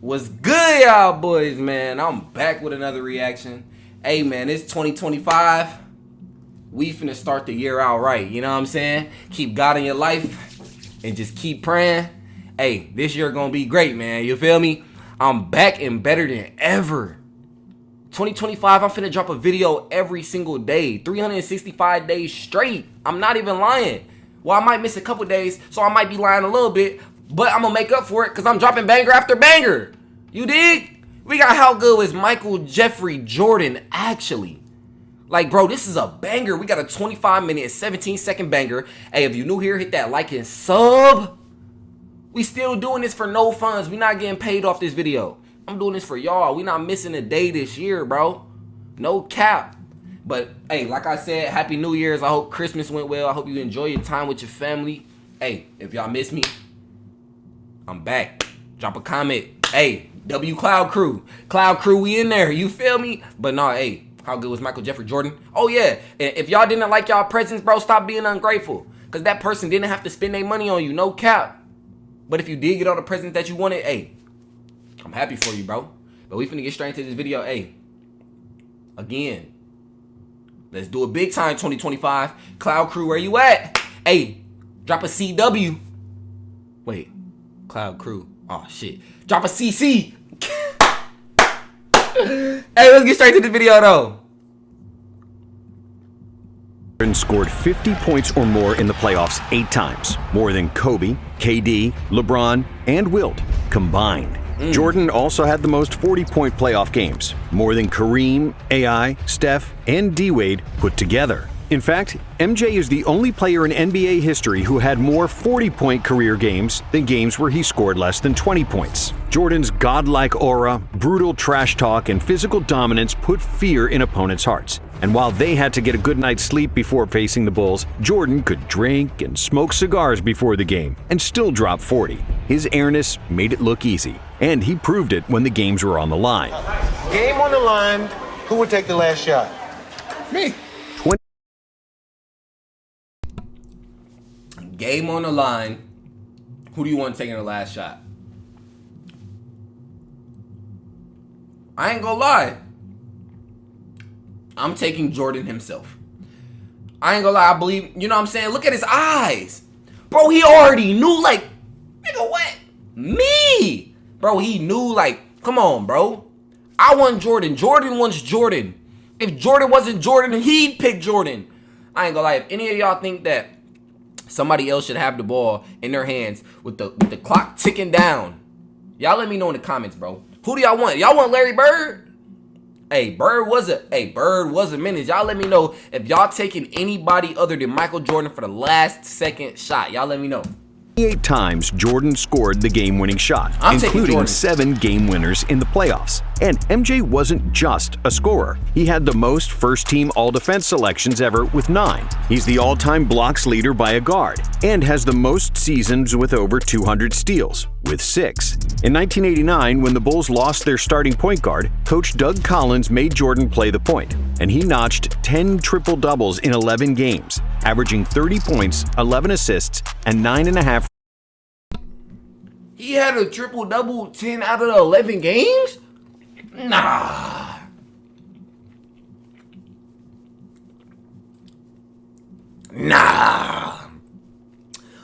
What's good, y'all boys, man? I'm back with another reaction. Hey, man, it's 2025. We finna start the year out right, you know what I'm saying? Keep God in your life and just keep praying. Hey, this year gonna be great, man. You feel me? I'm back and better than ever. 2025, I'm finna drop a video every single day. 365 days straight. I'm not even lying. Well, I might miss a couple days, so I might be lying a little bit, but I'm gonna make up for it because I'm dropping banger after banger. You dig? We got How Good Was Michael Jeffrey Jordan actually. Like, bro, this is a banger. We got a 25-minute and 17-second banger. Hey, if you're new here, hit that like and sub. We still doing this for no funds. We not getting paid off this video. I'm doing this for y'all. We not missing a day this year, bro. No cap. But, hey, like I said, Happy New Year's. I hope Christmas went well. I hope you enjoy your time with your family. Hey, if y'all miss me, I'm back. Drop a comment. Hey, W Cloud Crew. Cloud Crew, we in there. You feel me? But no, hey, How Good Was Michael Jeffrey Jordan? Oh, yeah. And if y'all didn't like y'all presents, bro, stop being ungrateful. Because that person didn't have to spend their money on you. No cap. But if you did get all the presents that you wanted, hey, I'm happy for you, bro. But we finna get straight into this video. Hey, again, let's do a big time 2025. Cloud Crew, where you at? Hey, drop a CW. Wait, Cloud Crew. Oh, shit. Drop a CC. Hey, let's get straight to the video, though. Jordan scored 50 points or more in the playoffs 8 times, more than Kobe, KD, LeBron, and Wilt combined. Jordan also had the most 40-point playoff games, more than Kareem, AI, Steph, and D-Wade put together. In fact, MJ is the only player in NBA history who had more 40-point career games than games where he scored less than 20 points. Jordan's godlike aura, brutal trash talk, and physical dominance put fear in opponents' hearts. And while they had to get a good night's sleep before facing the Bulls, Jordan could drink and smoke cigars before the game and still drop 40. His airness made it look easy, and he proved it when the games were on the line. Game on the line. Who would take the last shot? Me. Game on the line. Who do you want taking the last shot? I ain't gonna lie. I'm taking Jordan himself. I ain't gonna lie. I believe, you know what I'm saying? Look at his eyes. Bro, he already knew, like, nigga, what? Me. Bro, he knew, like, come on, bro. I want Jordan. Jordan wants Jordan. If Jordan wasn't Jordan, he'd pick Jordan. I ain't gonna lie. If any of y'all think that somebody else should have the ball in their hands with the clock ticking down, y'all let me know in the comments, bro. Who do y'all want? Y'all want Larry Bird? Hey, Bird was a menace. Y'all let me know if y'all taking anybody other than Michael Jordan for the last second shot. Y'all let me know. 8 times Jordan scored the game-winning shot, including 7 game winners in the playoffs. And MJ wasn't just a scorer. He had the most first-team all-defense selections ever with 9. He's the all-time blocks leader by a guard and has the most seasons with over 200 steals, with 6. In 1989, when the Bulls lost their starting point guard, Coach Doug Collins made Jordan play the point, and he notched 10 triple-doubles in 11 games, averaging 30 points, 11 assists, and 9.5. He had a triple-double 10 out of the 11 games? Nah.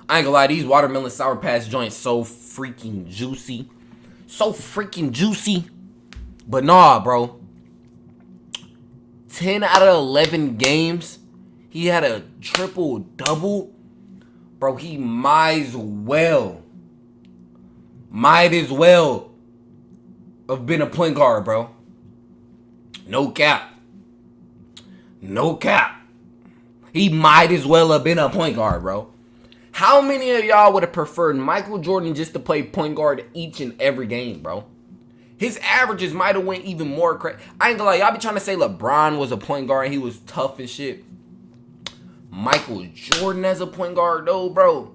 I ain't gonna lie, these watermelon Sour Patch joints so freaking juicy. But nah, bro. 10 out of 11 games, he had a triple-double. Bro, he might as well have been a point guard, bro. No cap. He might as well have been a point guard, bro. How many of y'all would have preferred Michael Jordan just to play point guard each and every game, bro? His averages might have went even more crazy. I ain't gonna lie, y'all be trying to say LeBron was a point guard and he was tough and shit. Michael Jordan as a point guard, though, bro,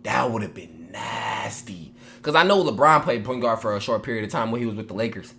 that would have been nasty. Because I know LeBron played point guard for a short period of time when he was with the Lakers.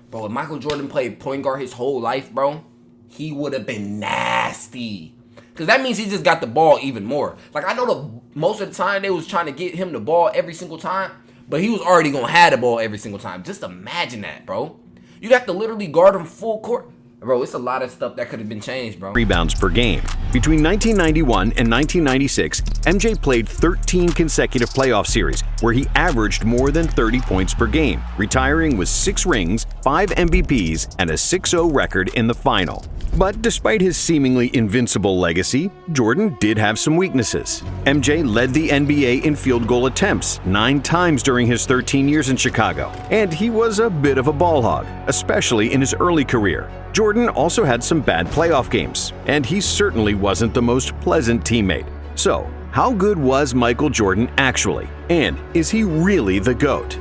Bro, if Michael Jordan played point guard his whole life, bro, he would have been nasty. Because that means he just got the ball even more. Like, I know most of the time they was trying to get him the ball every single time. but he was already gonna have the ball every single time. Just imagine that, bro. You'd have to literally guard him full court. Bro, it's a lot of stuff that could have been changed, bro. Rebounds per game. Between 1991 and 1996, MJ played 13 consecutive playoff series where he averaged more than 30 points per game, retiring with 6 rings, 5 MVPs, and a 6-0 record in the final. But despite his seemingly invincible legacy, Jordan did have some weaknesses. MJ led the NBA in field goal attempts 9 times during his 13 years in Chicago, and he was a bit of a ball hog, especially in his early career. Jordan also had some bad playoff games, and he certainly wasn't the most pleasant teammate. So, how good was Michael Jordan actually? And is he really the GOAT?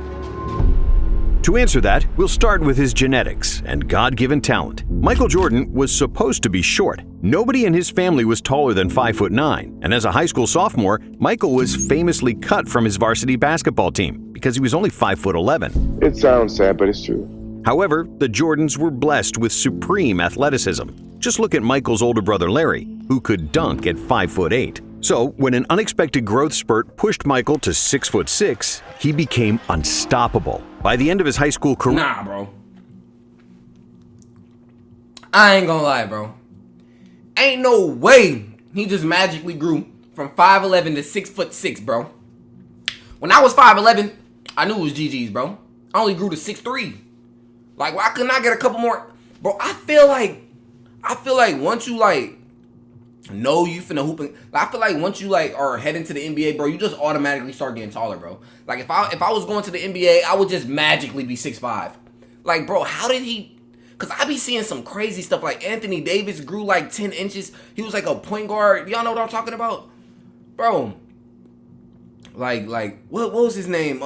To answer that, we'll start with his genetics and God-given talent. Michael Jordan was supposed to be short. Nobody in his family was taller than 5'9", and as a high school sophomore, Michael was famously cut from his varsity basketball team because he was only 5'11". It sounds sad, but it's true. However, the Jordans were blessed with supreme athleticism. Just look at Michael's older brother Larry, who could dunk at 5'8". So, when an unexpected growth spurt pushed Michael to 6'6", he became unstoppable. By the end of his high school career... Nah, bro. I ain't gonna lie, bro. Ain't no way he just magically grew from 5'11" to 6'6", bro. When I was 5'11", I knew it was GG's, bro. I only grew to 6'3". Like, why couldn't I get a couple more? Bro, I feel like once you, like, know you finna hoop, I feel like once you, like, are heading to the NBA, bro, you just automatically start getting taller, bro. Like, if I was going to the NBA, I would just magically be 6'5". Like, bro, how did he... Because I be seeing some crazy stuff. Like, Anthony Davis grew, like, 10 inches. He was, like, a point guard. Y'all know what I'm talking about? Bro. Like, what was his name?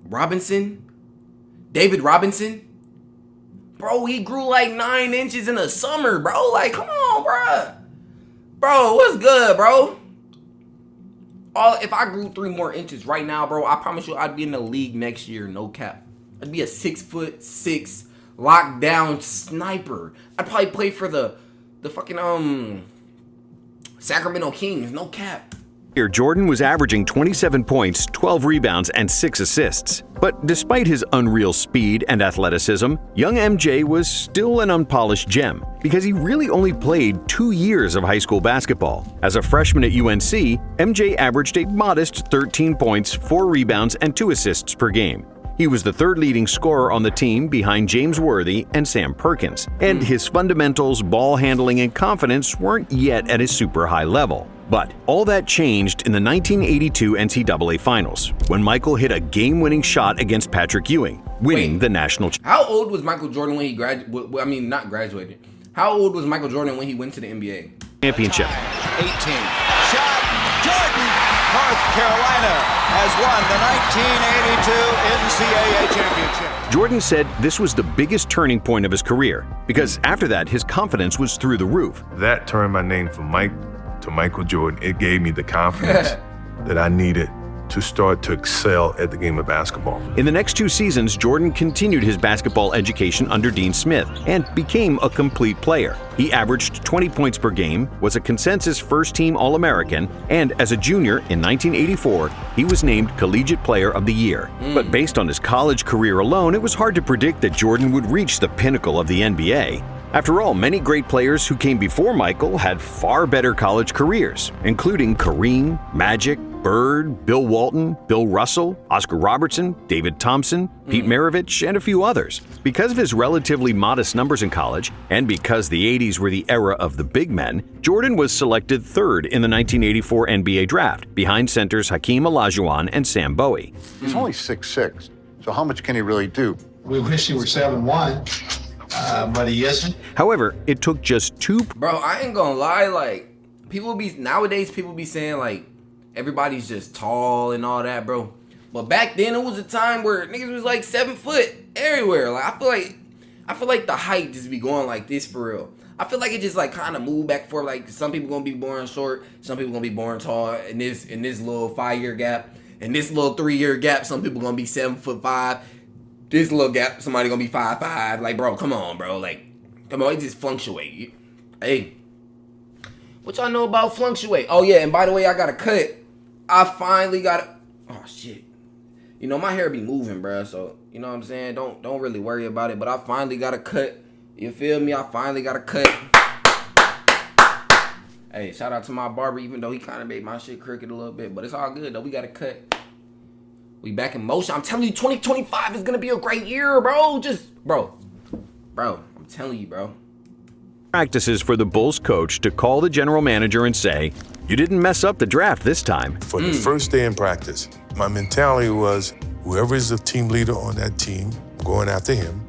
Robinson? David Robinson? Bro, he grew like 9 inches in the summer, bro. Like, come on, bro. Bro, what's good, bro? If I grew 3 more inches right now, bro, I promise you I'd be in the league next year, no cap. I'd be a 6'6" lockdown sniper. I'd probably play for the fucking Sacramento Kings, no cap. Jordan was averaging 27 points, 12 rebounds, and 6 assists. But despite his unreal speed and athleticism, young MJ was still an unpolished gem because he really only played 2 years of high school basketball. As a freshman at UNC, MJ averaged a modest 13 points, 4 rebounds, and 2 assists per game. He was the 3rd leading scorer on the team behind James Worthy and Sam Perkins, and his fundamentals, ball handling, and confidence weren't yet at a super high level. But all that changed in the 1982 NCAA Finals, when Michael hit a game-winning shot against Patrick Ewing, winning the national championship. How old was Michael Jordan when he not graduated. How old was Michael Jordan when he went to the NBA? 18. Shot. Jordan. North Carolina has won the 1982 NCAA championship. Jordan said this was the biggest turning point of his career, because after that, his confidence was through the roof. That turned my name from Mike to Michael Jordan. It gave me the confidence that I needed to start to excel at the game of basketball. In the next 2 seasons, Jordan continued his basketball education under Dean Smith and became a complete player. He averaged 20 points per game, was a consensus first-team All-American, and as a junior in 1984, he was named Collegiate Player of the Year. But based on his college career alone, it was hard to predict that Jordan would reach the pinnacle of the NBA. After all, many great players who came before Michael had far better college careers, including Kareem, Magic, Bird, Bill Walton, Bill Russell, Oscar Robertson, David Thompson, Pete Maravich, and a few others. Because of his relatively modest numbers in college, and because the 80s were the era of the big men, Jordan was selected 3rd in the 1984 NBA draft, behind centers Hakeem Olajuwon and Sam Bowie. He's only 6'6", so how much can he really do? We wish he were 7'1", but he isn't. However, it took just 2... Bro, I ain't gonna lie, like, nowadays people be saying, like, everybody's just tall and all that, bro. But back then, it was a time where niggas was, like, 7 foot everywhere. Like, I feel like the height just be going like this for real. I feel like it just, like, kind of moved back and forth. Like, some people gonna be born short, some people gonna be born tall in this little 5-year gap. In this little 3-year gap, some people gonna be 7'5". This little gap, somebody gonna be 5'5". Like, bro, come on, bro. Like, come on, it just fluctuate. Hey, What y'all know about fluctuate? Oh yeah, and by the way, I got a cut. I finally got it. Oh shit. You know my hair be moving, bruh. So you know what I'm saying. Don't really worry about it. But I finally got a cut. You feel me? I finally got a cut. Hey, shout out to my barber, even though he kind of made my shit crooked a little bit. But it's all good though. We got a cut. We back in motion. I'm telling you, 2025 is gonna be a great year, bro. Bro. I'm telling you, bro. Practices for the Bulls coach to call the general manager and say, "You didn't mess up the draft this time." For the first day in practice, my mentality was whoever is the team leader on that team, I'm going after him.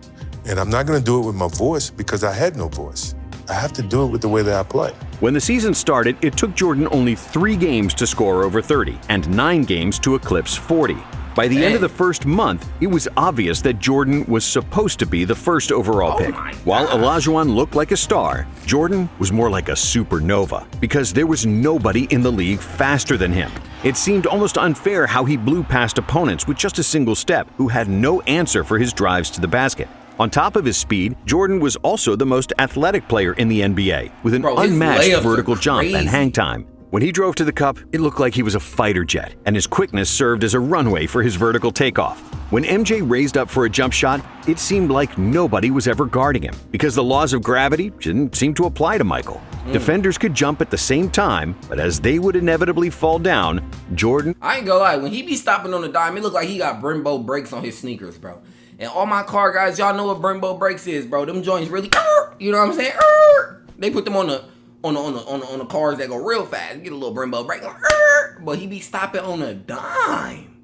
And I'm not going to do it with my voice because I had no voice. I have to do it with the way that I play. When the season started, it took Jordan only 3 games to score over 30 and 9 games to eclipse 40. By the end of the first month, it was obvious that Jordan was supposed to be the first overall pick. While Olajuwon looked like a star, Jordan was more like a supernova because there was nobody in the league faster than him. It seemed almost unfair how he blew past opponents with just a single step who had no answer for his drives to the basket. On top of his speed, Jordan was also the most athletic player in the NBA with an unmatched vertical jump and hang time. When he drove to the cup, it looked like he was a fighter jet, and his quickness served as a runway for his vertical takeoff. When MJ raised up for a jump shot, it seemed like nobody was ever guarding him because the laws of gravity didn't seem to apply to Michael. Defenders could jump at the same time, but as they would inevitably fall down, Jordan... I ain't gonna lie, when he be stopping on the dime, it look like he got Brembo brakes on his sneakers, bro. And all my car guys, y'all know what Brembo brakes is, bro. Them joints really, you know what I'm saying? They put them on the cars that go real fast. Get a little Brembo brake, but he be stopping on a dime.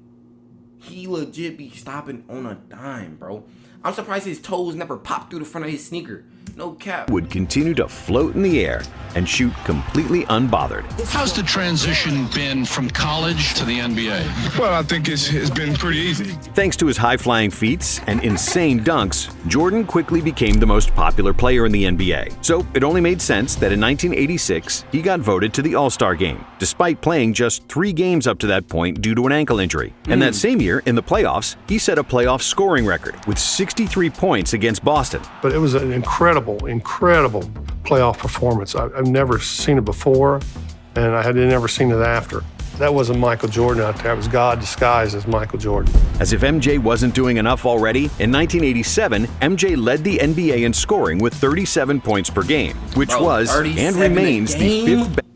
He legit be stopping on a dime, bro. I'm surprised his toes never popped through the front of his sneaker. No cap. Would continue to float in the air and shoot completely unbothered. How's the transition been from college to the NBA? Well, I think it's been pretty easy. Thanks to his high-flying feats and insane dunks, Jordan quickly became the most popular player in the NBA. So it only made sense that in 1986, he got voted to the All-Star game, despite playing just 3 games up to that point due to an ankle injury. And that same year, in the playoffs, he set a playoff scoring record with 63 points against Boston. But it was an incredible playoff performance. I've never seen it before, and I had never seen it after. That wasn't Michael Jordan out there. It was God disguised as Michael Jordan. As if MJ wasn't doing enough already, in 1987, MJ led the NBA in scoring with 37 points per game, which was and remains the 5th best.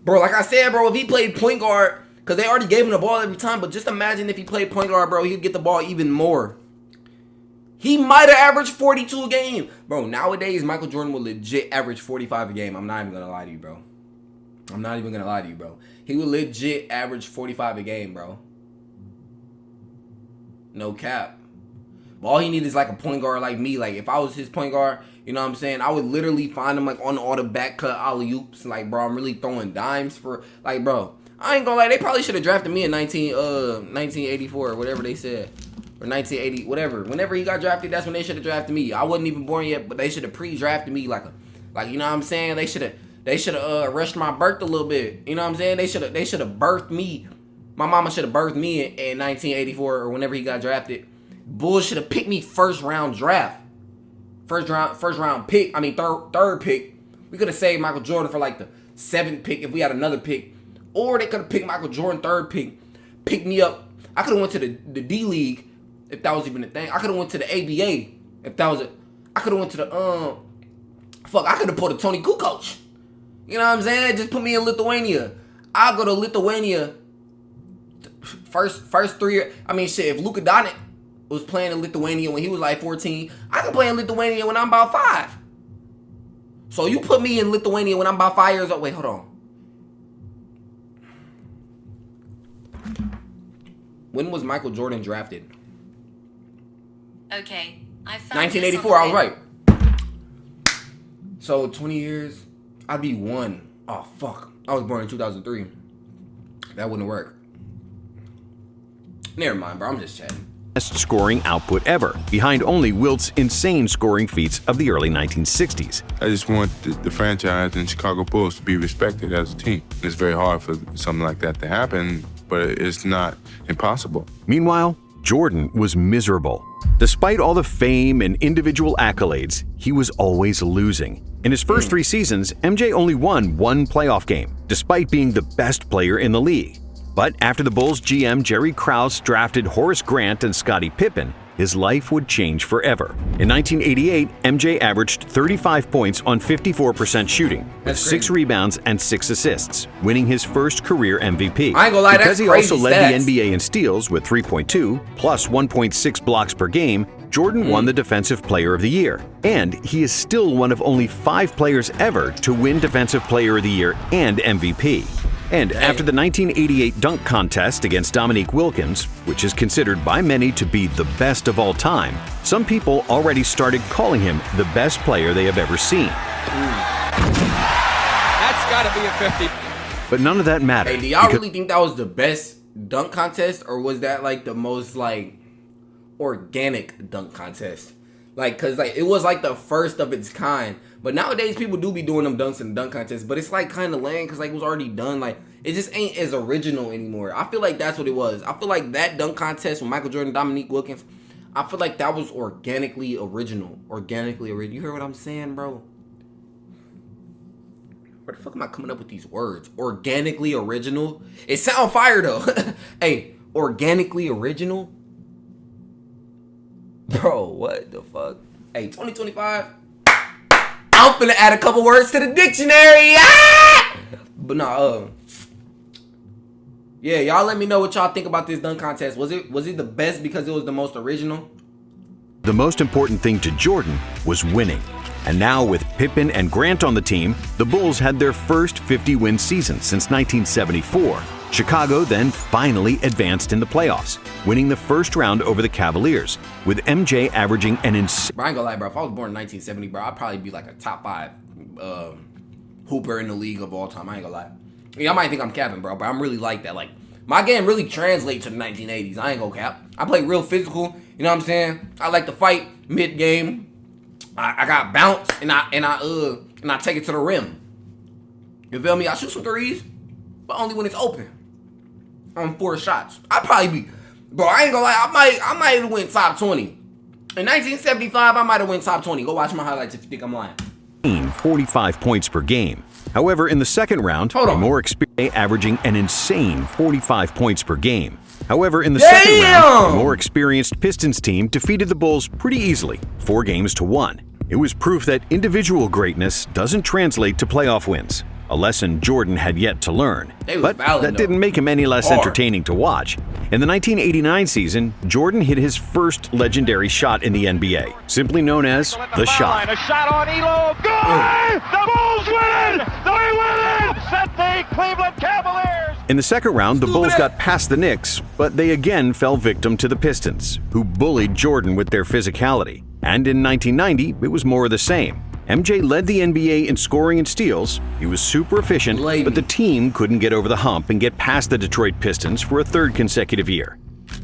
Bro, like I said, bro, if he played point guard, because they already gave him the ball every time, but just imagine if he played point guard, bro, he'd get the ball even more. He might have averaged 42 a game. Bro, nowadays, Michael Jordan would legit average 45 a game. I'm not even going to lie to you, bro. I'm not even going to lie to you, bro. He would legit average 45 a game, bro. No cap. But all he needs is like a point guard like me. Like, if I was his point guard, you know what I'm saying? I would literally find him like on all the back cut alley-oops. Like, bro, I'm really throwing dimes for, like, bro. I ain't gonna lie. They probably should have drafted me in 1984 or whatever they said. Or 1980, whatever. Whenever he got drafted, that's when they should have drafted me. I wasn't even born yet, but they should have pre-drafted me like you know what I'm saying? They should have rushed my birth a little bit. You know what I'm saying? They should have birthed me. My mama should have birthed me in 1984 or whenever he got drafted. Bulls should have picked me first round draft. First round pick. I mean third pick. We could have saved Michael Jordan for like the 7th pick if we had another pick. Or they could have picked Michael Jordan 3rd pick. Picked me up. I could have went to the D League. If that was even a thing. I could have went to the ABA. If that was I could have went to the I could have pulled a Tony Kukoc. You know what I'm saying? Just put me in Lithuania. I'll go to Lithuania. First 3 years. I mean, shit. If Luka Doncic was playing in Lithuania when he was like 14, I could play in Lithuania when I'm about 5. So you put me in Lithuania when I'm about 5 years old. Wait, hold on. When was Michael Jordan drafted? Okay, I found 1984, I was right. So 20 years, I'd be 1. Oh fuck, I was born in 2003. That wouldn't work. Never mind, bro. I'm just chatting. Best scoring output ever, behind only Wilt's insane scoring feats of the early 1960s. I just want the franchise and Chicago Bulls to be respected as a team. It's very hard for something like that to happen, but it's not impossible. Meanwhile, Jordan was miserable. Despite all the fame and individual accolades, he was always losing. In his first 3 seasons, MJ only won 1 playoff game, despite being the best player in the league. But after the Bulls GM Jerry Krause drafted Horace Grant and Scottie Pippen, his life would change forever. In 1988, MJ averaged 35 points on 54% shooting, with 6 rebounds and 6 assists, winning his first career MVP. I ain't gonna lie, because that's he crazy also led stats. the NBA in steals with 3.2 plus 1.6 blocks per game, Jordan won the Defensive Player of the Year. And he is still one of only 5 players ever to win Defensive Player of the Year and MVP. And after the 1988 dunk contest against Dominique Wilkins, which is considered by many to be the best of all time, some people already started calling him the best player they have ever seen. That's got to be a 50. But none of that mattered. Hey, do y'all really think that was the best dunk contest, or was that like the most like organic dunk contest? Like, cause like it was like the first of its kind. But nowadays people do be doing them dunks in the dunk contest, but it's like kind of lame because like it was already done. Like it just ain't as original anymore. I feel like that's what it was. I feel like that dunk contest with Michael Jordan, Dominique Wilkins, I feel like that was organically original. You hear what I'm saying, bro? Where the fuck am I coming up with these words? Organically original? It sound fire though. Hey, organically original? Bro, what the fuck? Hey, 2025. I'm finna add a couple words to the dictionary. Ah! But no, yeah, y'all let me know what y'all think about this dunk contest. Was it the best because it was the most original? The most important thing to Jordan was winning. And now with Pippen and Grant on the team, the Bulls had their first 50-win season since 1974. Chicago then finally advanced in the playoffs, winning the first round over the Cavaliers, with MJ averaging an insane... Bro, I ain't gonna lie, bro. If I was born in 1970, bro, I'd probably be like a top 5 hooper in the league of all time. I ain't gonna lie. Yeah, I might think I'm capping, bro, but I'm really like that. Like, my game really translates to the 1980s. I ain't gonna cap. I play real physical, you know what I'm saying? I like to fight mid-game. I got bounce, and I take it to the rim. You feel me? I shoot some threes, but only when it's open. On 4 shots. I'd probably be, bro, I ain't gonna lie, I might have went top 20. In 1975, I might have went top 20. Go watch my highlights if you think I'm lying. 45 points per game. However, in the second round, a more experienced averaging an insane 45 points per game. However, in the second round, a more experienced Pistons team defeated the Bulls pretty easily, 4 games to 1. It was proof that individual greatness doesn't translate to playoff wins, a lesson Jordan had yet to learn. But that didn't make him any less entertaining to watch. In the 1989 season, Jordan hit his first legendary shot in the NBA, simply known as the shot. A shot on Elo. Good! The Bulls win it! They win it! Set the Cleveland Cavaliers! In the second round, the Bulls got past the Knicks, but they again fell victim to the Pistons, who bullied Jordan with their physicality. And in 1990, it was more of the same. MJ led the NBA in scoring and steals. He was super efficient, but the team couldn't get over the hump and get past the Detroit Pistons for a 3rd consecutive year.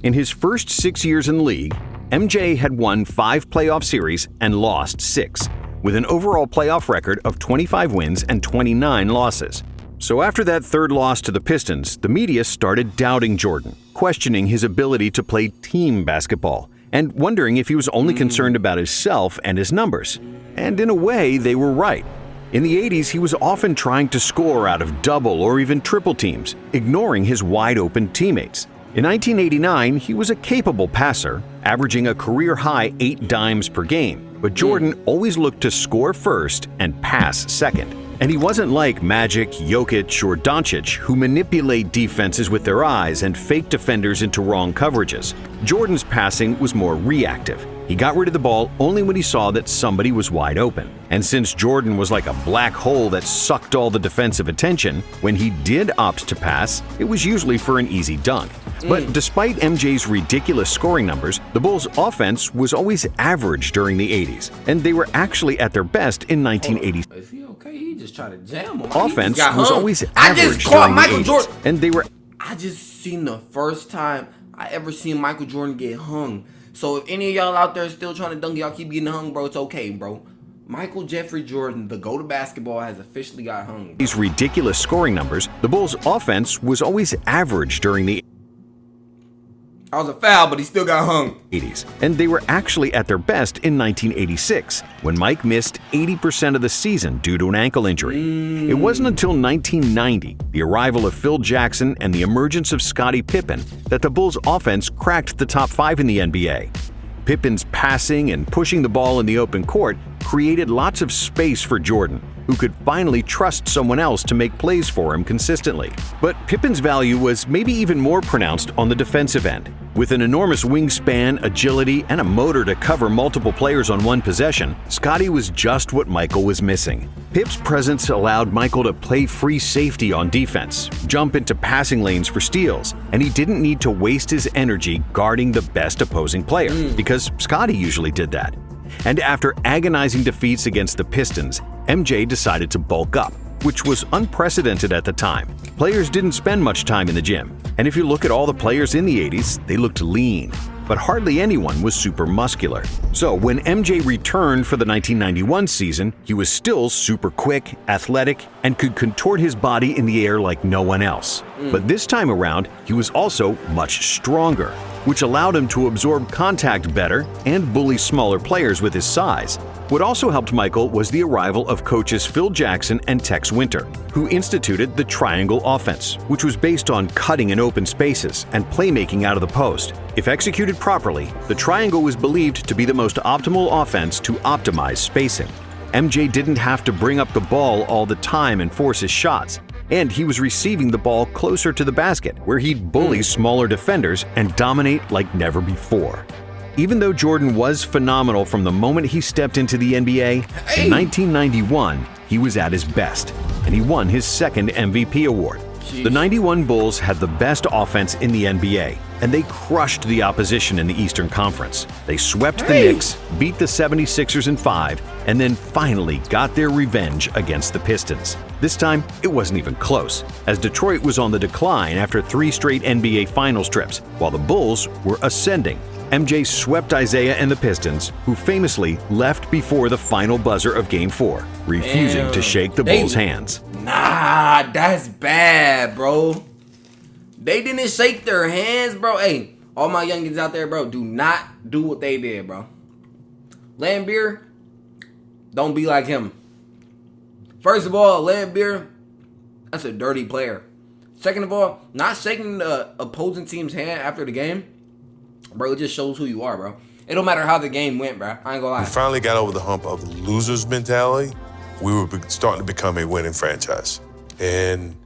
In his first 6 years in the league, MJ had won 5 playoff series and lost 6, with an overall playoff record of 25 wins and 29 losses. So after that 3rd loss to the Pistons, the media started doubting Jordan, questioning his ability to play team basketball, and wondering if he was only concerned about himself and his numbers. And in a way, they were right. In the 80s, he was often trying to score out of double or even triple teams, ignoring his wide-open teammates. In 1989, he was a capable passer, averaging a career-high 8 dimes per game, but Jordan always looked to score first and pass second. And he wasn't like Magic, Jokic, or Doncic, who manipulate defenses with their eyes and fake defenders into wrong coverages. Jordan's passing was more reactive. He got rid of the ball only when he saw that somebody was wide open. And since Jordan was like a black hole that sucked all the defensive attention, when he did opt to pass, it was usually for an easy dunk. But despite MJ's ridiculous scoring numbers, the Bulls' offense was always average during the 80s, and they were actually at their best in 1980s. Is he okay? He just tried to jam him. Offense was always average during the 80s, and they were... I just seen the first time I ever seen Michael Jordan get hung. So if any of y'all out there still trying to dunk, y'all keep getting hung, bro, it's okay, bro. Michael Jeffrey Jordan, the GOAT of basketball, has officially got hung. These ridiculous scoring numbers, the Bulls' offense was always average during the... I was a foul, but he still got hung. 80s, and they were actually at their best in 1986, when Mike missed 80% of the season due to an ankle injury. It wasn't until 1990, the arrival of Phil Jackson and the emergence of Scottie Pippen, that the Bulls' offense cracked the top 5 in the NBA. Pippen's passing and pushing the ball in the open court created lots of space for Jordan, who could finally trust someone else to make plays for him consistently. But Pippen's value was maybe even more pronounced on the defensive end. With an enormous wingspan, agility, and a motor to cover multiple players on one possession, Scottie was just what Michael was missing. Pip's presence allowed Michael to play free safety on defense, jump into passing lanes for steals, and he didn't need to waste his energy guarding the best opposing player, because Scottie usually did that. And after agonizing defeats against the Pistons, MJ decided to bulk up, which was unprecedented at the time. Players didn't spend much time in the gym, and if you look at all the players in the 80s, they looked lean, but hardly anyone was super muscular. So when MJ returned for the 1991 season, he was still super quick, athletic, and could contort his body in the air like no one else. But this time around, he was also much stronger, which allowed him to absorb contact better and bully smaller players with his size. What also helped Michael was the arrival of coaches Phil Jackson and Tex Winter, who instituted the triangle offense, which was based on cutting in open spaces and playmaking out of the post. If executed properly, the triangle was believed to be the most optimal offense to optimize spacing. MJ didn't have to bring up the ball all the time and force his shots, and he was receiving the ball closer to the basket, where he'd bully smaller defenders and dominate like never before. Even though Jordan was phenomenal from the moment he stepped into the NBA, in 1991, he was at his best, and he won his second MVP award. The 91 Bulls had the best offense in the NBA, and they crushed the opposition in the Eastern Conference. They swept the Knicks, beat the 76ers in 5, and then finally got their revenge against the Pistons. This time, it wasn't even close, as Detroit was on the decline after 3 straight NBA Finals trips, while the Bulls were ascending. MJ swept Isaiah and the Pistons, who famously left before the final buzzer of Game 4, refusing to shake the Bulls' hands. Nah, that's bad, bro. They didn't shake their hands, bro. Hey, all my youngins out there, bro, do not do what they did, bro. Lambeer, don't be like him. First of all, Lambeer, that's a dirty player. Second of all, not shaking the opposing team's hand after the game, bro, it just shows who you are, bro. It don't matter how the game went, bro. I ain't gonna lie. We finally got over the hump of the loser's mentality. We were starting to become a winning franchise. And,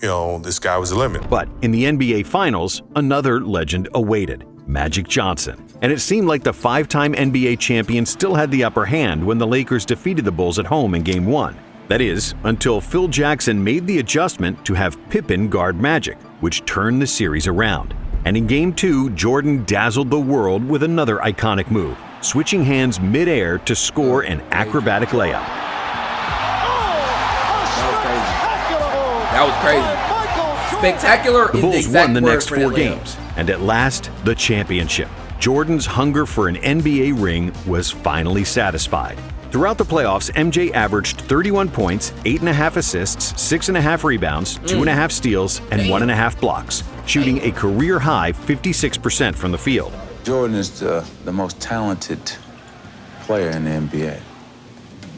you know, this guy was the limit. But in the NBA Finals, another legend awaited, Magic Johnson. And it seemed like the 5-time NBA champion still had the upper hand when the Lakers defeated the Bulls at home in Game 1. That is, until Phil Jackson made the adjustment to have Pippen guard Magic, which turned the series around. And in Game 2, Jordan dazzled the world with another iconic move, switching hands mid-air to score an acrobatic layup. That was crazy. Spectacular The is Bulls the exact won the word next for 4 that layup. games, and at last, the championship. Jordan's hunger for an NBA ring was finally satisfied. Throughout the playoffs, MJ averaged 31 points, 8.5 assists, 6.5 rebounds, 2.5 steals, and 1.5 blocks, shooting a career-high 56% from the field. Jordan is the most talented player in the NBA,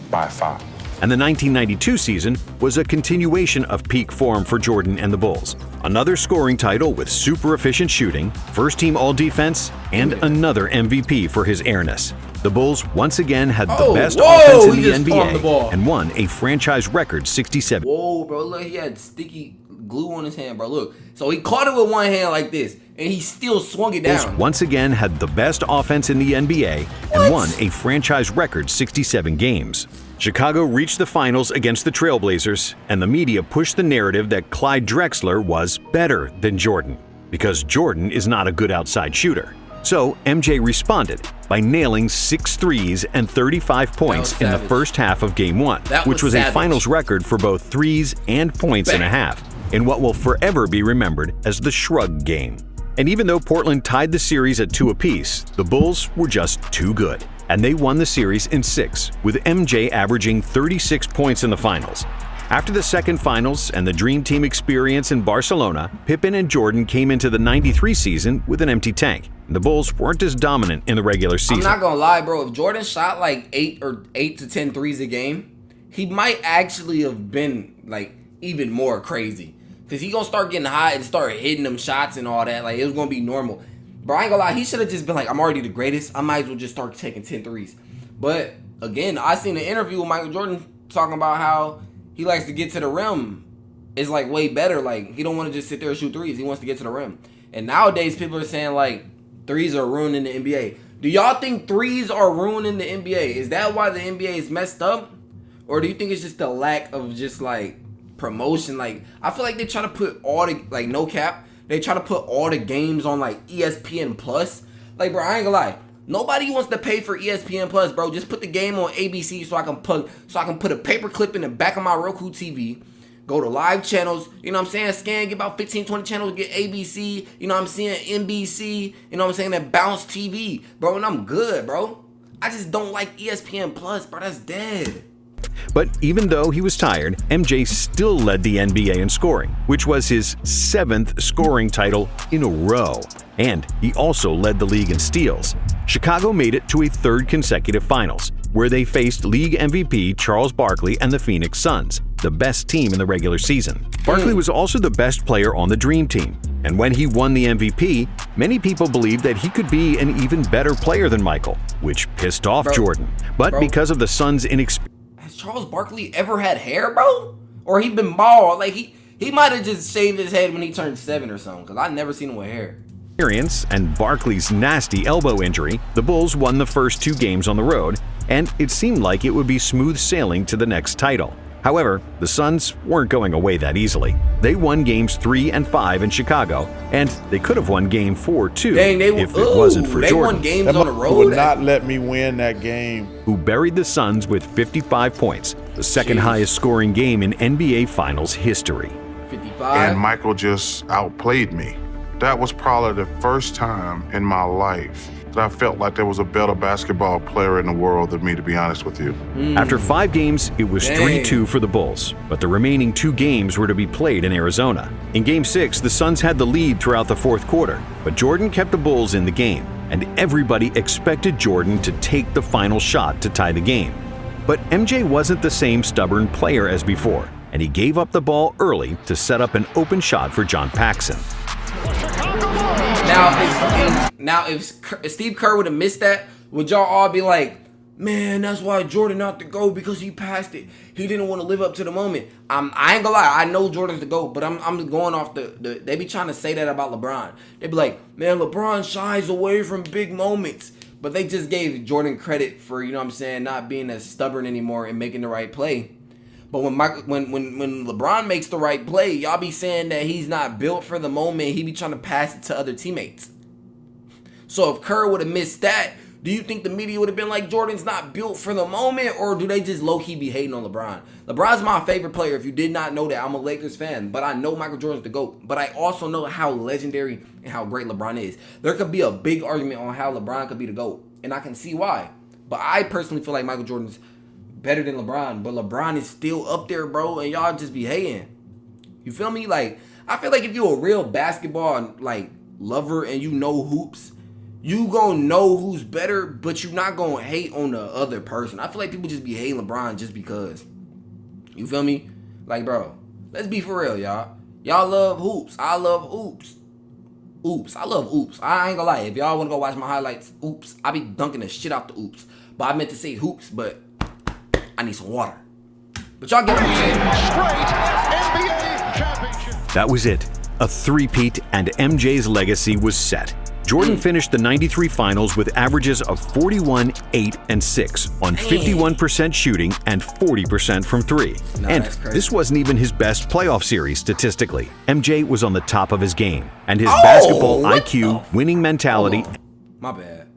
by far. And the 1992 season was a continuation of peak form for Jordan and the Bulls. Another scoring title with super efficient shooting, first-team All-Defense, and another MVP for his airness. The Bulls once again had the best offense in the NBA and won a franchise record 67. Whoa, bro, look, he had sticky glue on his hand, bro. Look, so he caught it with one hand like this, and he still swung it down. Bulls once again had the best offense in the NBA and won a franchise record 67 games. Chicago reached the finals against the Trailblazers, and the media pushed the narrative that Clyde Drexler was better than Jordan, because Jordan is not a good outside shooter. So MJ responded by nailing 6 threes and 35 points in the first half of Game 1, which was a finals record for both threes and points and a half, in what will forever be remembered as the Shrug Game. And even though Portland tied the series at 2 apiece, the Bulls were just too good, and they won the series in 6, with MJ averaging 36 points in the finals. After the second finals and the Dream Team experience in Barcelona, Pippen and Jordan came into the 93 season with an empty tank. The Bulls weren't as dominant in the regular season. I'm not gonna lie, bro. If Jordan shot like 8 to 10 threes a game, he might actually have been like even more crazy. Cause he gonna start getting hot and start hitting them shots and all that. Like, it was gonna be normal. Bro, I ain't gonna lie, he should have just been like, I'm already the greatest. I might as well just start taking 10 threes. But again, I seen an interview with Michael Jordan talking about how he likes to get to the rim. It's like way better. Like, he don't want to just sit there and shoot threes. He wants to get to the rim. And nowadays people are saying like threes are ruining the NBA. Do y'all think threes are ruining the NBA? Is that why the NBA is messed up? Or do you think it's just the lack of just like promotion? Like, I feel like they try to put all the, like, no cap, they try to put all the games on like ESPN Plus. Like, bro, I ain't gonna lie, nobody wants to pay for ESPN Plus, bro. Just put the game on ABC so I can put a paper clip in the back of my Roku TV, go to live channels, you know what I'm saying, scan, get about 15-20 channels, get ABC, you know what I'm saying, NBC, you know what I'm saying, that bounce TV, bro, and I'm good, bro. I just don't like ESPN Plus, bro. That's dead. But even though he was tired, MJ still led the NBA in scoring, which was his 7th scoring title in a row. And he also led the league in steals. Chicago made it to a 3rd consecutive finals, where they faced league MVP Charles Barkley and the Phoenix Suns, the best team in the regular season. Barkley was also the best player on the Dream Team. And when he won the MVP, many people believed that he could be an even better player than Michael, which pissed off Jordan. But because of the Suns' inexperience, has Charles Barkley ever had hair, bro? Or he been bald? Like, he might have just shaved his head when he turned 7 or something, because I never seen him with hair. And Barkley's nasty elbow injury, the Bulls won the first 2 games on the road, and it seemed like it would be smooth sailing to the next title. However, the Suns weren't going away that easily. They won games 3 and 5 in Chicago, and they could have won game 4 too if it wasn't for Jordan. Won games on the road. Would not let me win that game. Who buried the Suns with 55 points, the second highest scoring game in NBA Finals history. 55. And Michael just outplayed me. That was probably the first time in my life that I felt like there was a better basketball player in the world than me, to be honest with you. After 5 games, it was 3-2 for the Bulls, but the remaining 2 games were to be played in Arizona. In Game 6, the Suns had the lead throughout the 4th quarter, but Jordan kept the Bulls in the game, and everybody expected Jordan to take the final shot to tie the game. But MJ wasn't the same stubborn player as before, and he gave up the ball early to set up an open shot for John Paxson. Now, if Steve Kerr would have missed that, would y'all all be like, man, that's why Jordan not the GOAT, because he passed it. He didn't want to live up to the moment. I ain't gonna lie, I know Jordan's the GOAT, but I'm going off the they be trying to say that about LeBron. They be like, man, LeBron shies away from big moments. But they just gave Jordan credit for, you know what I'm saying, not being as stubborn anymore and making the right play. But when LeBron makes the right play, y'all be saying that he's not built for the moment. He be trying to pass it to other teammates. So if Kerr would have missed that, do you think the media would have been like, Jordan's not built for the moment? Or do they just low-key be hating on LeBron? LeBron's my favorite player. If you did not know that, I'm a Lakers fan. But I know Michael Jordan's the GOAT. But I also know how legendary and how great LeBron is. There could be a big argument on how LeBron could be the GOAT. And I can see why. But I personally feel like Michael Jordan's better than LeBron. But LeBron is still up there, bro. And y'all just be hating. You feel me? Like, I feel like if you're a real basketball, like, lover and you know hoops, you gonna know who's better, but you're not gonna hate on the other person. I feel like people just be hating LeBron just because. You feel me? Like, bro, let's be for real, y'all. Y'all love hoops. I love hoops. Oops. I love oops. I ain't gonna lie. If y'all wanna go watch my highlights, oops, I be dunking the shit out the oops. But I meant to say hoops, but I need some water. But y'all get what I'm saying. Straight NBA championship. That was it. A three-peat, and MJ's legacy was set. Jordan finished the 93 finals with averages of 41, 8, and 6 on 51% shooting and 40% from 3. And this wasn't even his best playoff series statistically. MJ was on the top of his game, and his basketball IQ, winning mentality. My bad.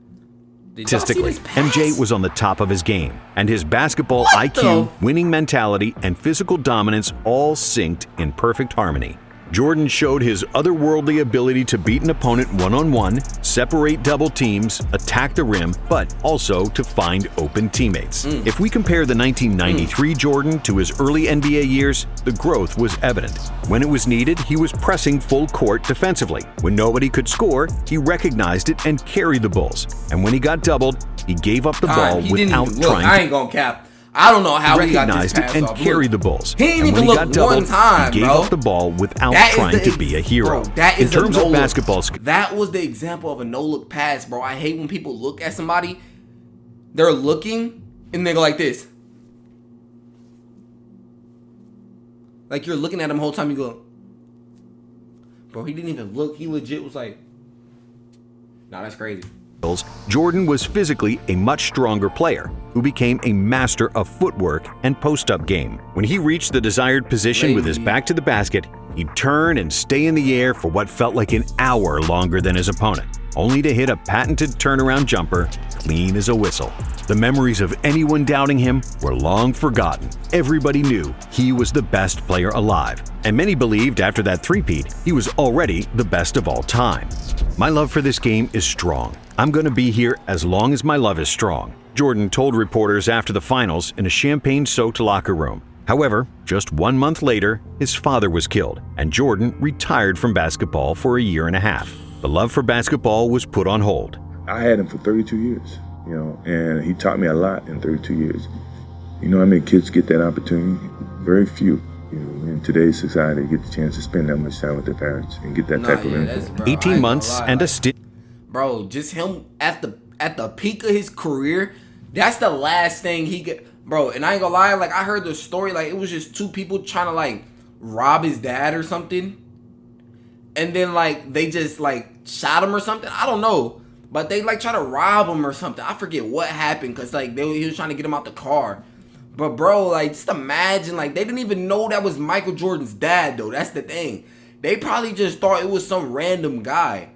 Statistically, MJ was on the top of his game, and his basketball IQ, winning mentality, and physical dominance all synced in perfect harmony. Jordan showed his otherworldly ability to beat an opponent one-on-one, separate double teams, attack the rim, but also to find open teammates. If we compare the 1993 Jordan to his early NBA years, the growth was evident. When it was needed, he was pressing full court defensively. When nobody could score, he recognized it and carried the Bulls. And when he got doubled, he gave up the ball without trying I ain't gonna cap. I don't know how he got this recognized it pass and off. carried the Bulls. He ain't And even when he looked got doubled, one time, he gave bro. up the ball without That is trying to be a hero. Bro, that is in terms a of no-look. basketball, That was the example of a no-look pass, bro. I hate when people look at somebody, they're looking, and they go like this. Like you're looking at him the whole time, you go, bro, he didn't even look. He legit was like, nah, that's crazy. Jordan was physically a much stronger player who became a master of footwork and post-up game. When he reached the desired position with his back to the basket, he'd turn and stay in the air for what felt like an hour longer than his opponent, only to hit a patented turnaround jumper clean as a whistle. The memories of anyone doubting him were long forgotten. Everybody knew he was the best player alive, and many believed after that three-peat, he was already the best of all time. My love for this game is strong. I'm going to be here as long as my love is strong, Jordan told reporters after the finals in a champagne-soaked locker room. However, just 1 month later, his father was killed, and Jordan retired from basketball for a year and a half. The love for basketball was put on hold. I had him for 32 years, and he taught me a lot in 32 years. You know how many kids get that opportunity? Very few. In today's society, get the chance to spend that much time with their parents and get that type of info. 18 months and a stint. Bro, just him at the peak of his career, that's the last thing he get. Bro, and I ain't gonna lie, like I heard the story, like it was just two people trying to like rob his dad or something. And then like they just like shot him or something. I don't know. But they like try to rob him or something. I forget what happened because like he was trying to get him out the car. But bro, like just imagine, like they didn't even know that was Michael Jordan's dad though. That's the thing. They probably just thought it was some random guy.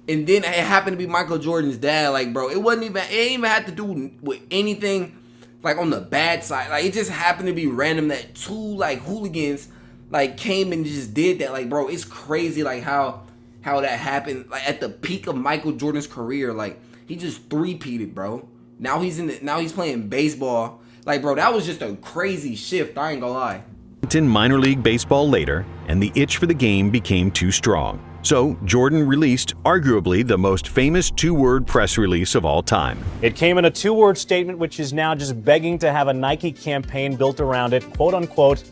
And then it happened to be Michael Jordan's dad. Like, bro, it ain't even had to do with anything like on the bad side. Like it just happened to be random that two like hooligans like came and just did that. Like, bro, it's crazy like how that happened. Like at the peak of Michael Jordan's career, like he just three-peated, bro. Now he's playing baseball. Like, bro, that was just a crazy shift. I ain't gonna lie. In minor league baseball later, and the itch for the game became too strong. So Jordan released arguably the most famous two-word press release of all time. It came in a two-word statement, which is now just begging to have a Nike campaign built around it. Quote unquote,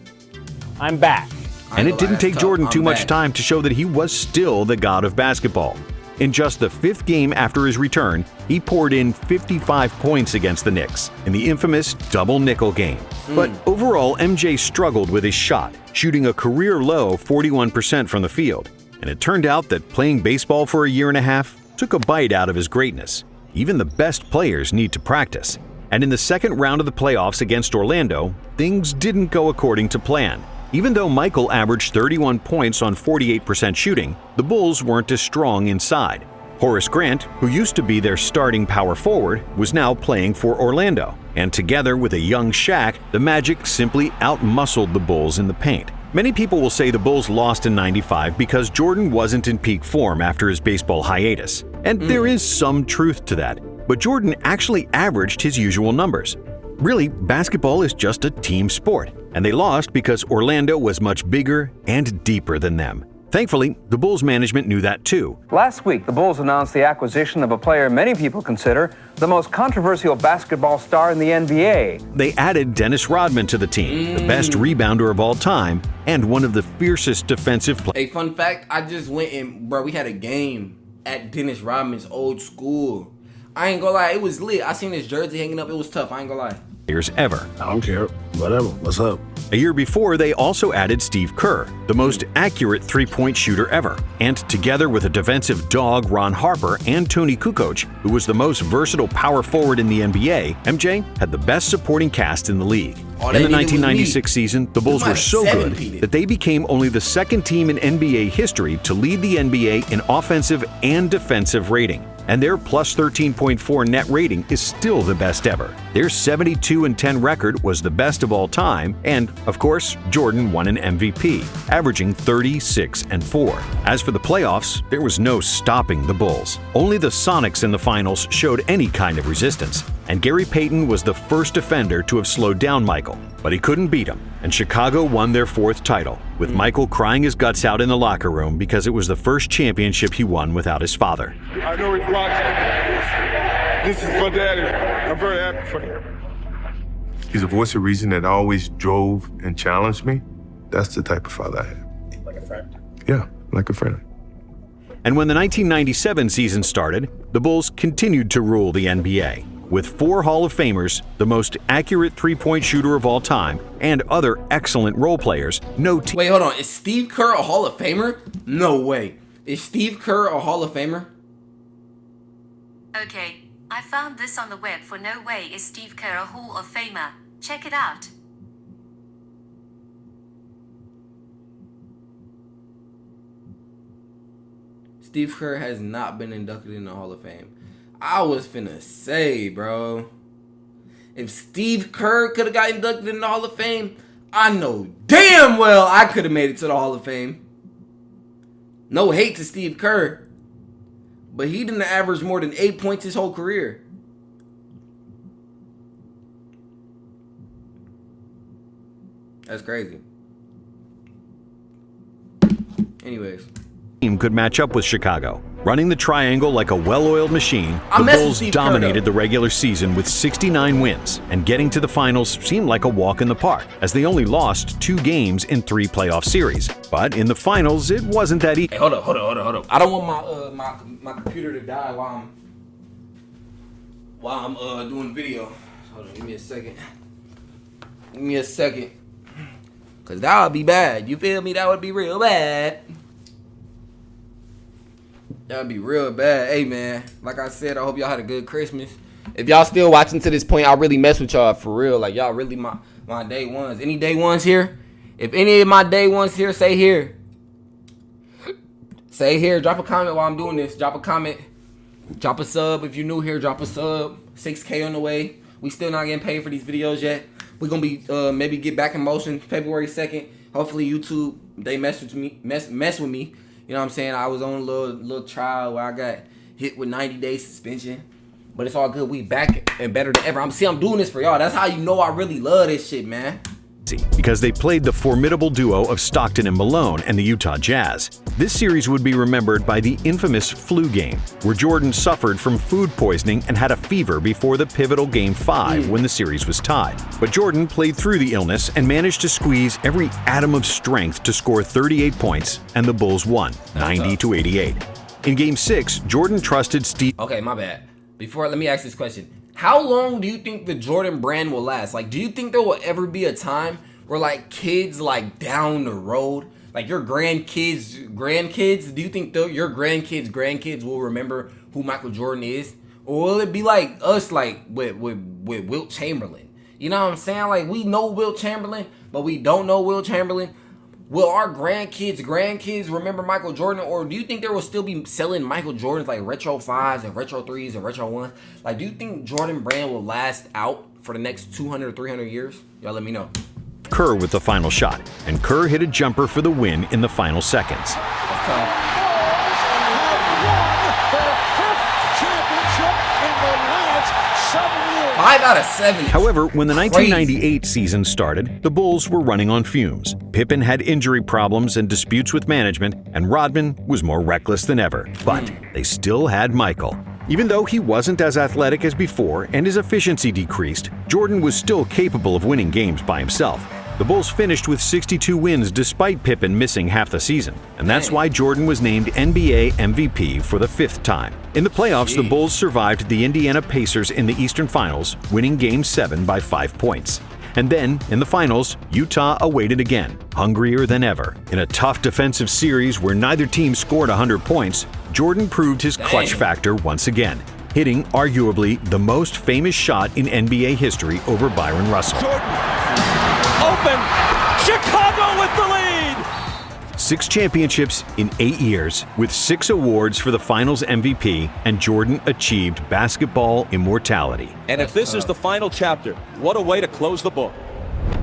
"I'm back." And it didn't take Jordan too much time to show that he was still the god of basketball. In just the 5th game after his return, he poured in 55 points against the Knicks in the infamous double nickel game. But overall, MJ struggled with his shot, shooting a career-low 41% from the field. And it turned out that playing baseball for a year and a half took a bite out of his greatness. Even the best players need to practice. And in the second round of the playoffs against Orlando, things didn't go according to plan. Even though Michael averaged 31 points on 48% shooting, the Bulls weren't as strong inside. Horace Grant, who used to be their starting power forward, was now playing for Orlando. And together with a young Shaq, the Magic simply outmuscled the Bulls in the paint. Many people will say the Bulls lost in '95 because Jordan wasn't in peak form after his baseball hiatus. And there is some truth to that. But Jordan actually averaged his usual numbers. Really, basketball is just a team sport, and they lost because Orlando was much bigger and deeper than them. Thankfully, the Bulls management knew that too. Last week, the Bulls announced the acquisition of a player many people consider the most controversial basketball star in the NBA. They added Dennis Rodman to the team, the best rebounder of all time, and one of the fiercest defensive players. Hey, fun fact, I just went and, bro, we had a game at Dennis Rodman's old school. I ain't gonna lie, it was lit. I seen his jersey hanging up. It was tough. I ain't gonna lie. Ever. I don't care. Whatever. What's up? A year before, they also added Steve Kerr, the most accurate three-point shooter ever. And together with a defensive dog, Ron Harper, and Tony Kukoc, who was the most versatile power forward in the NBA, MJ had the best supporting cast in the league. In the 1996 season, the Bulls were so good that they became only the second team in NBA history to lead the NBA in offensive and defensive rating. and their plus 13.4 net rating is still the best ever. Their 72-10 record was the best of all time, and, of course, Jordan won an MVP, averaging 36-4. As for the playoffs, there was no stopping the Bulls. Only the Sonics in the finals showed any kind of resistance, and Gary Payton was the first defender to have slowed down Michael, but he couldn't beat him, and Chicago won their 4th title, with Michael crying his guts out in the locker room because it was the first championship he won without his father. I know he's watching. This is for Daddy. I'm very happy for him. He's a voice of reason that always drove and challenged me. That's the type of father I have. Like a friend. Yeah, like a friend. And when the 1997 season started, the Bulls continued to rule the NBA. With 4 Hall of Famers, the most accurate three-point shooter of all time, and other excellent role players, no team... Wait, hold on. Is Steve Kerr a Hall of Famer? No way. Is Steve Kerr a Hall of Famer? Okay, I found this on the web. For no way is Steve Kerr a Hall of Famer. Check it out. Steve Kerr has not been inducted in the Hall of Fame. I was finna say, bro, if Steve Kerr could have got inducted in the Hall of Fame, I know damn well I could have made it to the Hall of Fame. No hate to Steve Kerr, but he didn't average more than 8 points his whole career. That's crazy. Anyways. Team could match up with Chicago. Running the triangle like a well-oiled machine, the Bulls dominated the regular season with 69 wins, and getting to the finals seemed like a walk in the park, as they only lost 2 games in 3 playoff series. But in the finals, it wasn't that easy. Hey, hold up. I don't want my computer to die while I'm doing video. Hold on, give me a second. Cause that would be bad. You feel me? That would be real bad. That'd be real bad. Hey, man, like I said, I hope y'all had a good Christmas. If y'all still watching to this point, I really mess with y'all for real. Like, y'all really my day ones. Any day ones here? If any of my day ones here, say here. Say here. Drop a comment while I'm doing this. Drop a comment. Drop a sub. If you're new here, drop a sub. 6K on the way. We still not getting paid for these videos yet. We're going to be maybe get back in motion February 2nd. Hopefully, YouTube, they mess with me. You know what I'm saying? I was on a little trial where I got hit with 90-day suspension. But it's all good. We back and better than ever. I'm doing this for y'all. That's how you know I really love this shit, man. Because they played the formidable duo of Stockton and Malone and the Utah Jazz. This series would be remembered by the infamous flu game, where Jordan suffered from food poisoning and had a fever before the pivotal Game 5 when the series was tied. But Jordan played through the illness and managed to squeeze every atom of strength to score 38 points, and the Bulls won, 90-88. In Game 6, Jordan trusted Steve... Okay, my bad. Let me ask this question. How long do you think the Jordan brand will last? Like, do you think there will ever be a time where, like, kids, like, down the road, like, your grandkids, do you think your grandkids will remember who Michael Jordan is? Or will it be like us, like, with Wilt Chamberlain? You know what I'm saying? Like, we know Wilt Chamberlain, but we don't know Wilt Chamberlain. Will our grandkids remember Michael Jordan? Or do you think they will still be selling Michael Jordans, like retro 5s and retro 3s and retro 1s? Like, do you think Jordan brand will last out for the next 200 or 300 years? Y'all let me know. Kerr with the final shot, and Kerr hit a jumper for the win in the final seconds. 5 out of 7. However, when the 1998 season started, the Bulls were running on fumes. Pippen had injury problems and disputes with management, and Rodman was more reckless than ever. But they still had Michael. Even though he wasn't as athletic as before and his efficiency decreased, Jordan was still capable of winning games by himself. The Bulls finished with 62 wins despite Pippen missing half the season, and that's why Jordan was named NBA MVP for the 5th time. In the playoffs, the Bulls survived the Indiana Pacers in the Eastern Finals, winning Game 7 by 5 points. And then, in the finals, Utah awaited again, hungrier than ever. In a tough defensive series where neither team scored 100 points, Jordan proved his clutch factor once again, hitting arguably the most famous shot in NBA history over Byron Russell. Jordan, open, Chicago with the lead! 6 championships in 8 years, with 6 awards for the Finals MVP, and Jordan achieved basketball immortality. And if this is the final chapter, what a way to close the book.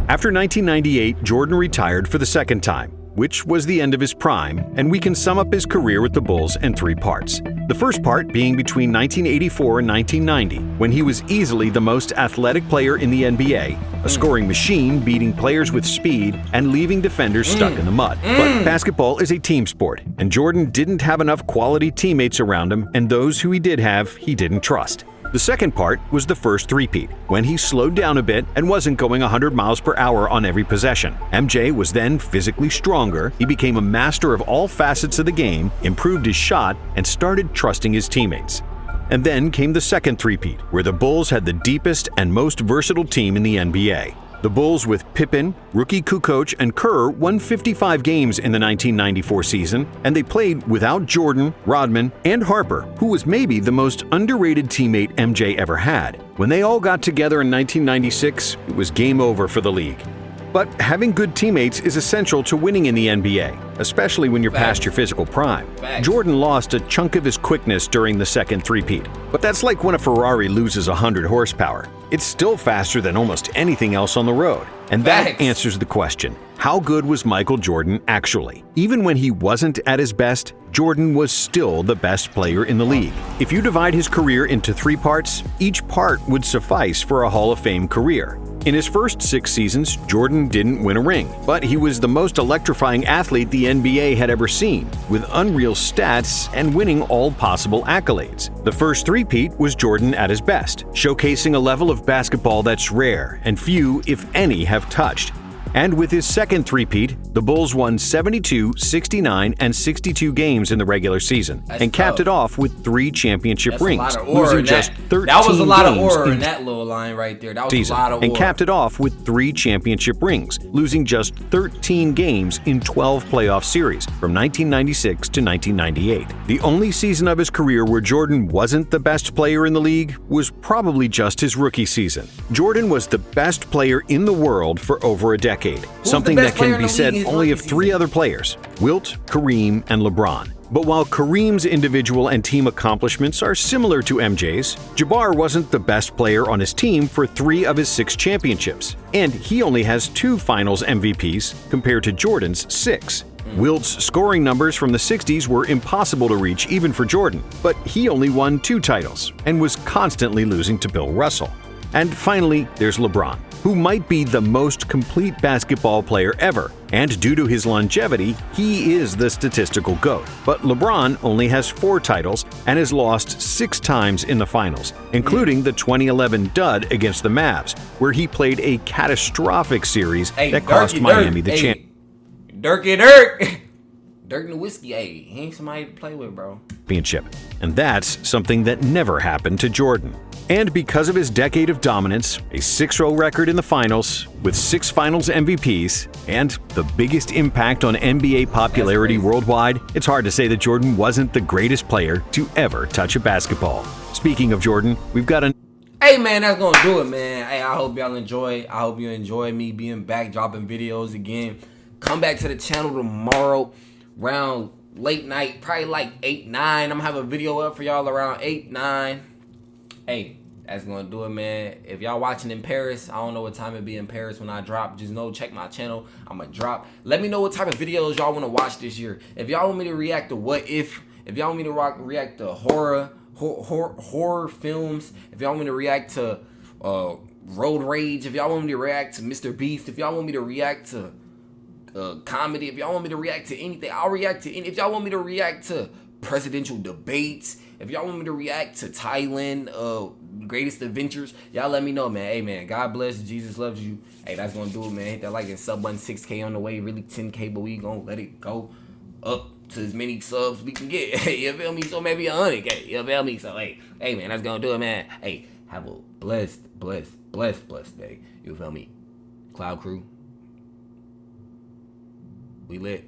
After 1998, Jordan retired for the second time, which was the end of his prime, and we can sum up his career with the Bulls in 3 parts. The first part being between 1984 and 1990, when he was easily the most athletic player in the NBA, a scoring machine beating players with speed and leaving defenders stuck in the mud. But basketball is a team sport, and Jordan didn't have enough quality teammates around him, and those who he did have, he didn't trust. The second part was the first three-peat, when he slowed down a bit and wasn't going 100 miles per hour on every possession. MJ was then physically stronger, he became a master of all facets of the game, improved his shot, and started trusting his teammates. And then came the second three-peat, where the Bulls had the deepest and most versatile team in the NBA. The Bulls with Pippen, rookie Kukoc, and Kerr won 55 games in the 1994 season, and they played without Jordan, Rodman, and Harper, who was maybe the most underrated teammate MJ ever had. When they all got together in 1996, it was game over for the league. But having good teammates is essential to winning in the NBA, especially when you're past your physical prime. Jordan lost a chunk of his quickness during the second three-peat, but that's like when a Ferrari loses 100 horsepower. It's still faster than almost anything else on the road. And that answers the question, how good was Michael Jordan actually? Even when he wasn't at his best, Jordan was still the best player in the league. If you divide his career into 3 parts, each part would suffice for a Hall of Fame career. In his first 6 seasons, Jordan didn't win a ring, but he was the most electrifying athlete the NBA had ever seen, with unreal stats and winning all possible accolades. The first three-peat was Jordan at his best, showcasing a level of basketball that's rare and few, if any, have touched. And with his second three-peat, the Bulls won 72, 69, and 62 games in the regular season, and capped it off with 3 championship rings, losing just 13 That was a lot of games aura in that little line right there. That was season, a lot of aura. and capped it off with 3 championship rings, losing just 13 games in 12 playoff series from 1996 to 1998. The only season of his career where Jordan wasn't the best player in the league was probably just his rookie season. Jordan was the best player in the world for over a decade, something that can be said only of 3 other players: Wilt, Kareem, and LeBron. But while Kareem's individual and team accomplishments are similar to MJ's, Jabbar wasn't the best player on his team for 3 of his 6 championships, and he only has 2 Finals MVPs compared to Jordan's 6. Wilt's scoring numbers from the 60s were impossible to reach even for Jordan, but he only won 2 titles and was constantly losing to Bill Russell. And finally, there's LeBron, who might be the most complete basketball player ever, and due to his longevity, he is the statistical GOAT. But LeBron only has 4 titles and has lost 6 times in the finals, including the 2011 dud against the Mavs, where he played a catastrophic series that cost Miami the championship. Dirk Nowitzki, he ain't somebody to play with, bro. And that's something that never happened to Jordan. And because of his decade of dominance, a 6-0 record in the finals, with 6 Finals MVPs, and the biggest impact on NBA popularity worldwide, it's hard to say that Jordan wasn't the greatest player to ever touch a basketball. Speaking of Jordan, we've got a... Hey, man, that's gonna do it, man. Hey, I hope y'all enjoy. I hope you enjoy me being back, dropping videos again. Come back to the channel tomorrow, around late night, probably like 8, 9. I'm gonna have a video up for y'all around 8, 9. Hey, that's gonna do it, man. If y'all watching in Paris, I don't know what time it be in Paris when I drop. Just know, check my channel. I'm gonna drop. Let me know what type of videos y'all want to watch this year. If y'all want me to react to What If, if y'all want me to react to horror films, if y'all want me to react to Road Rage, if y'all want me to react to Mr. Beast, if y'all want me to react to comedy, if y'all want me to react to anything, I'll react to any. If y'all want me to react to presidential debates, if y'all want me to react to Thailand greatest adventures, y'all let me know, man. Hey, man, God bless, Jesus loves you. Hey, that's gonna do it, man. Hit that like and sub button. 6K on the way, really 10K, but we gonna let it go up to as many subs we can get. You feel me? So maybe 100K. You feel me? So hey, man, that's gonna do it, man. Hey, have a blessed day. You feel me? Cloud Crew, we lit.